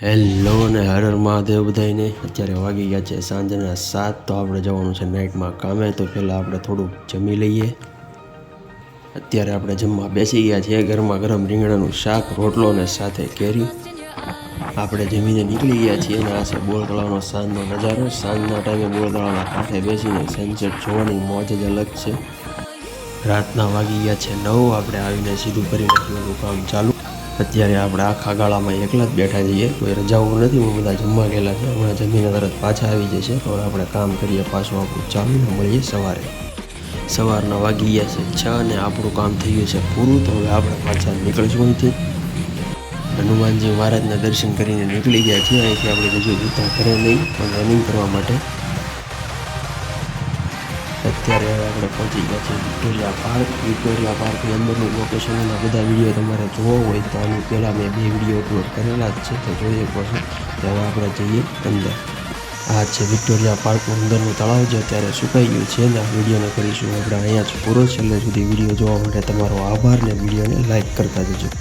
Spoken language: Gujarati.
હેલો ને હર હર મહાદેવ બધાને. અત્યારે વાગી ગયા છે સાંજના 7. તો આપણે જવાનું છે નાઇટમાં કામે. તો પહેલાં આપણે થોડુંક જમી લઈએ. અત્યારે આપણે જમવા બેસી ગયા છીએ. ગરમા ગરમ રીંગણાનું શાક, રોટલો ને સાથે કેરી. આપણે જમીને નીકળી ગયા છીએ અને આ છે બોર તળાવનો સાંજનો નજારો. સાંજના ટાઈમે બોર તળાવના કાંઠે બેસીને સનસેટ જોવાની મોજ જ અલગ છે. રાતના વાગી ગયા છે 9. આપણે આવીને સીધું કરી નાખ્યું કામ ચાલુ. અત્યારે આપણે આખા ગાળામાં એકલા જ બેઠા છીએ. કોઈ રજાઓ નથી, હું બધા જમવા ગયેલા છે. હમણાં જમીને તરત પાછા આવી જશે. તો આપણે કામ કરીએ પાછું આપણું ચાલુ ને મળીએ સવારે. સવારના વાગી ગયા છે 6 અને આપણું કામ થઈ ગયું છે પૂરું. તો હવે આપણે પાછા નીકળશું અહીંથી. હનુમાનજી મહારાજના દર્શન કરીને નીકળી ગયા છીએ. અહીંથી આપણે બીજું જૂતા ઘરે નહીં પણ રનિંગ કરવા માટે. અત્યારે આપણે પહોંચી ગયા છીએ વિક્ટોરિયા પાર્ક. વિક્ટોરિયા પાર્કની અંદરનું લોકેશનના બધા વિડીયો તમારે જોવો હોય તો આની પહેલાં મેં 2 વિડીયો અપલોડ કરેલા જ છે, તો જોઈ શકો છો. તો હવે આપણે જઈએ અંદર. આ છે વિક્ટોરિયા પાર્કનું અંદરનું તળાવ, જે અત્યારે સુકાઈ ગયું છે ને આ વિડીયોને કરીશું આપણે અહીંયા જ પૂરો. છેલ્લે સુધી વિડીયો જોવા માટે તમારો આભાર ને વિડીયોને લાઇક કરતા જજો.